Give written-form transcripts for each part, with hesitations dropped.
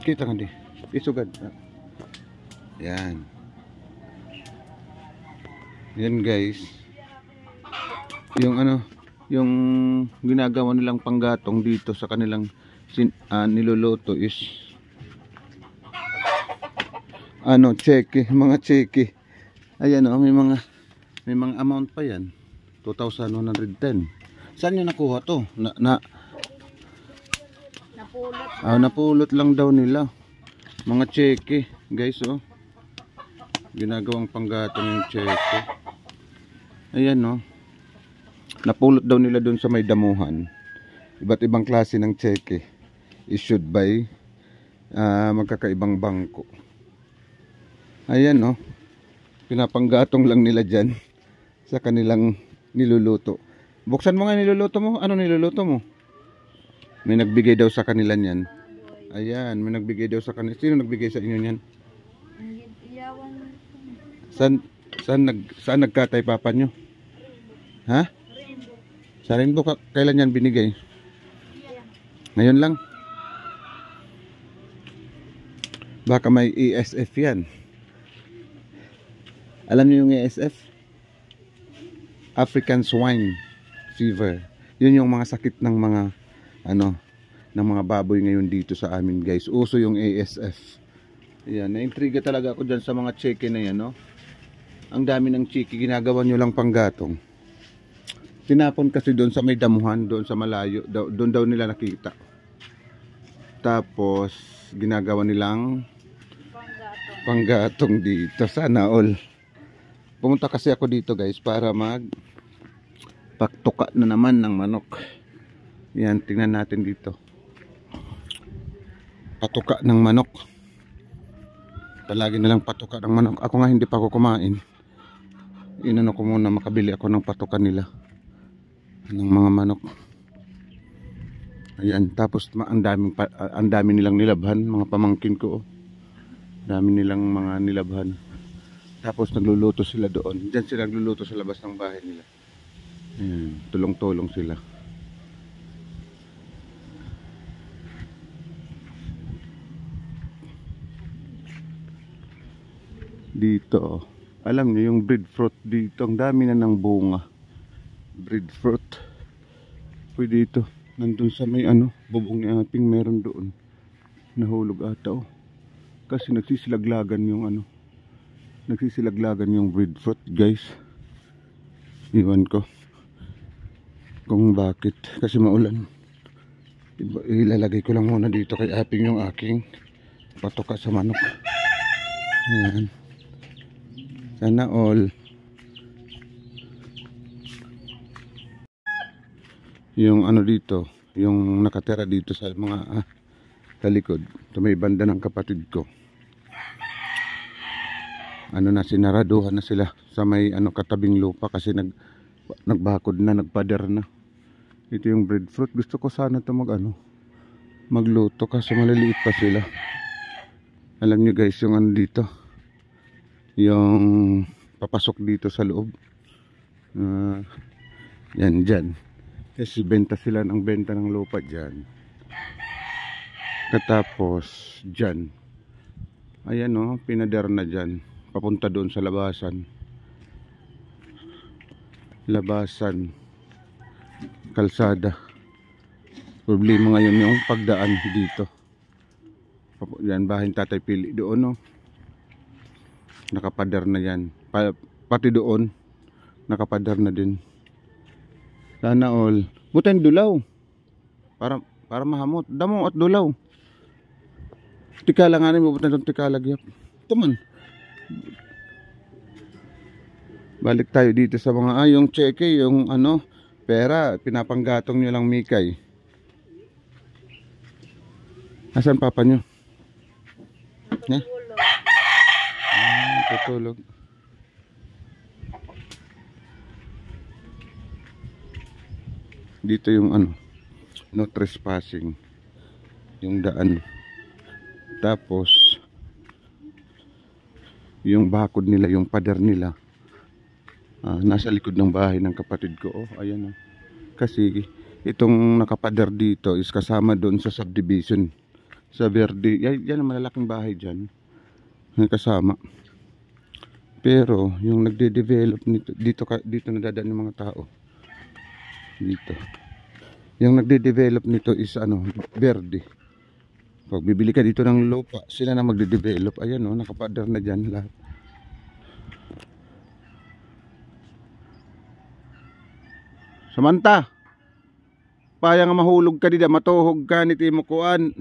Kita nga di. Isugad. Yan. Yan guys. Yung yung ginagawa nilang panggatong dito sa kanilang niluluto is cheke, mga cheke. Ayan may mga amount pa yan. 2,110. Saan nyo nakuha to? Napulot lang daw nila. Mga cheke, guys, oh. Ginagawang panggatong yung cheke. Ayan, oh. Napulot daw nila doon sa may damuhan. Iba't ibang klase ng cheke. Issued by magkakaibang bangko. Ayan, oh. Pinapanggatong lang nila dyan sa kanilang niluluto. Buksan mo nga niluluto mo. Ano niluluto mo? May nagbigay daw sa kanila niyan. Ayan, may nagbigay daw sa kanila. Sino nagbigay sa inyo niyan? Saan nagkatay papa nyo? Ha? Sa Rainbow, kailan yan binigay? Ngayon lang? Baka may ESF yan. Alam niyo yung ESF? African Swine Fever. Yun yung mga sakit ng mga ng mga baboy ngayon dito sa amin, guys. Uso yung ASF. Ayan, naintriga talaga ako dyan sa mga cheke na yan, no? Ang dami ng cheke, ginagawa nyo lang panggatong. Tinapon kasi doon sa may damuhan, doon sa malayo, doon daw nila nakita. Tapos ginagawa nilang panggatong dito. Sana all. Pumunta kasi ako dito, guys, para pagtuka na naman ng manok. Yan, tingnan natin dito. Patuka ng manok. Palagi na lang patuka ng manok. Ako nga hindi pa ako kumain. Inano ko muna, makabili ako ng patuka nila. Ng mga manok. Ayan, tapos ang dami nilang nilabhan, mga pamangkin ko. Dami nilang mga nilabhan. Tapos nagluluto sila doon. Diyan sila nagluluto sa labas ng bahay nila. Ayan, tulong-tulong sila. Dito, alam niyo yung breadfruit dito, ang dami na ng bunga. Breadfruit. Pwede ito. Nandun sa may bubong ni Aping, meron doon. Nahulog ata, oh. Kasi nagsisilaglagan yung breadfruit, guys. Iwan ko kung bakit, kasi maulan. Ilalagay ko lang muna dito kay Aping yung aking patuka sa manok. Ayan. Sana all. Yung dito, yung nakatera dito sa mga talikod, sa may banda ng kapatid ko. Sinaraduhan na sila sa may katabing lupa kasi nagbakod na, nagpader na. Ito yung breadfruit. Gusto ko sana ito magluto kasi maliliit pa sila. Alam nyo, guys, yung dito, yung papasok dito sa loob. Yan dyan. Kasi benta sila ng benta ng lupa dyan. Katapos dyan, ayan, oh, pinader na dyan. Papunta doon sa labasan. Kalsada. Problema ngayon yung pagdaan dito. Yan, bahay Tatay Pili doon, oh. Nakapader na yan. Pati doon nakapader na din. Sana all. Butan dulaw. Para mahamot. Damo at dulaw. Tikala nga rin mo butan tikala gyap. Ito man. Balik tayo dito sa mga yung cheke, yung pera, pinapanggatong nyo lang, Mikay. Asan papa nyo? Tutulog. Dito yung no trespassing, yung daan. Tapos yung bakod nila, yung pader nila, nasa likod ng bahay ng kapatid ko. Oh, ayan, oh. Kasi itong nakapader dito is kasama doon sa subdivision sa Verde. Yan ang malalaking bahay dyan, may kasama. Pero yung nagde-develop nito, dito nadadaan yung mga tao dito. Yung nagde-develop nito is ano, Verde. Pag bibili ka dito ng lupa, sila na magde-develop. Ayan o, nakapader na dyan lahat. Samantha, paya nga mahulog ka dida, matuhog ka ni Timo kuan.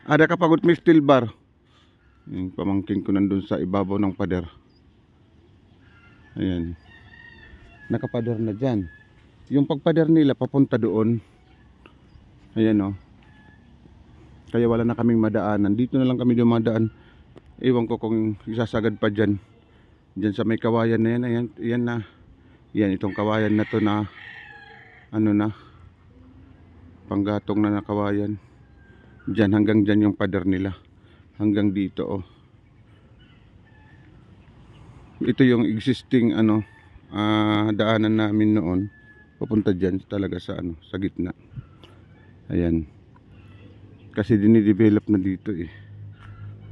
Ada ka pagod may steel bar. Yung pamangkin ko nandun sa ibabaw ng pader. Ayan. Nakapader na dyan. Yung pagpader nila papunta doon. Ayan o. Kaya wala na kaming madaanan. Dito na lang kami dumadaan. Ewan ko kung isasagad pa dyan. Dyan sa may kawayan na yan. Ayan, ayan na. Yan, itong kawayan na to na ano na, panggatong na kawayan. Dyan, hanggang dyan yung pader nila. Hanggang dito oh. Ito yung existing ano, daanan namin noon. Papunta dyan talaga sa ano, sa gitna. Ayan. Kasi dinidevelop na dito eh.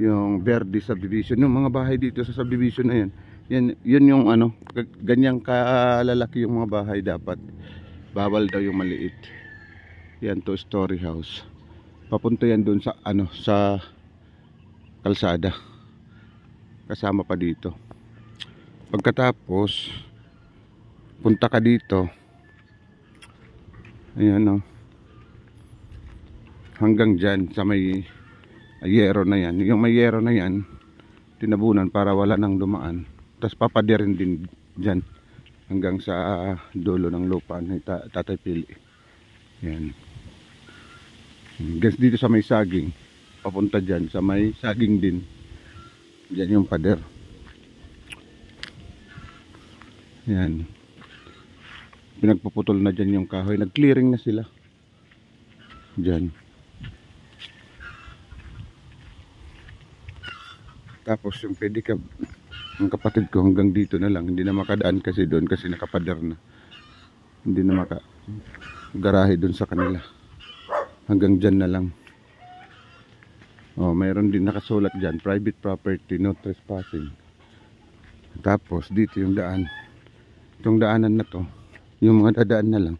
Yung Verde subdivision. Yung mga bahay dito sa subdivision na yan. Yun yung ano, ganyang kalalaki yung mga bahay dapat. Bawal daw yung maliit. Yan, 2-story house. Papunta yan doon sa ano, sa kalsada. Kasama pa dito. Pagkatapos punta ka dito. Ayan oh. Hanggang dyan sa may yero na yan. Yung may yero na yan, tinabunan para wala nang dumaan. Tapos papadirin din dyan hanggang sa dulo ng lupa ni Tatay Pili. Yan. Dito sa may saging, papunta dyan sa may saging din. Dyan yung pader. Yan. Pinagpuputol na dyan yung kahoy. Nag-clearing na sila. Dyan. Tapos yung pedicab, ang kapatid ko hanggang dito na lang, hindi na makadaan kasi doon kasi nakapader na. Hindi na garahe doon sa kanila. Hanggang dyan na lang. Oh, mayroon din nakasulat dyan, private property, no trespassing. Tapos dito yung daan. Itong daanan na to, yung mga dadaan na lang.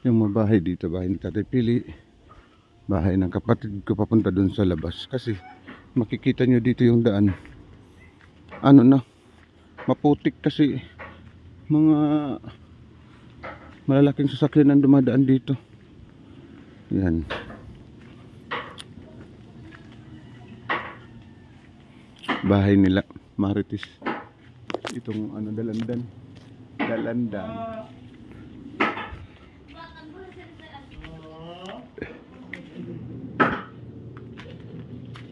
Yung mga bahay dito, bahay ni Tatay Pili, bahay ng kapatid ko papunta doon sa labas. Kasi makikita nyo dito yung daan. Ano na, maputik kasi mga malalaking sasakyan ang dumadaan dito. Yan. Bahay nila Marites. Itong ano, dalandan.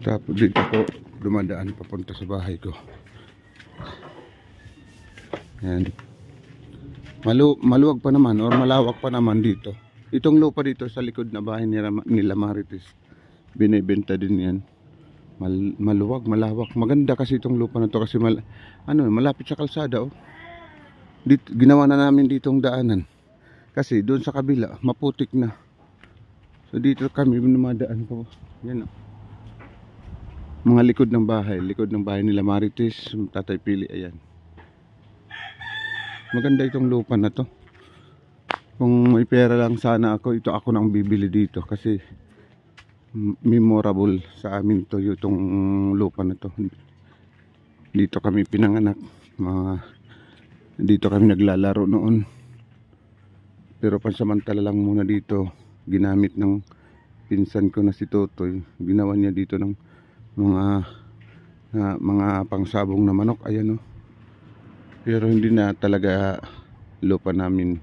Tapos dito ko dumadaan papunta sa bahay ko. Yan. Maluwag pa naman or malawak pa naman dito. Itong lupa dito sa likod na bahay nila Marites, binibenta din yan. Maluwag, malawak. Maganda kasi itong lupa na to kasi malapit sa kalsada oh. Dito, ginawa na namin ditong daanan. Kasi doon sa kabila maputik na. So dito kami dumadaan po. Yan oh. Mga likod ng bahay nila Marites, Tatay Pili, ayan. Maganda itong lupa na to. Kung may pera lang sana ako, ito ako nang bibili dito kasi memorable sa amin to itong lupa na to. Dito kami pinanganak, dito kami naglalaro noon. Pero pansamantala lang muna dito, ginamit ng pinsan ko na si Totoy. Ginawa niya dito ng mga pangsabong na manok, ayan oh. Pero hindi na talaga lupa namin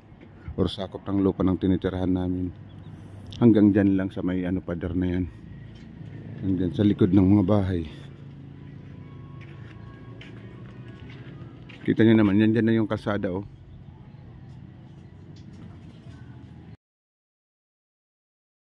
or sakop ng lupa ng tinitirahan namin. Hanggang dyan lang sa may pader na yan. Hanggang sa likod ng mga bahay. Kita nyo naman, yan dyan na yung kalsada oh.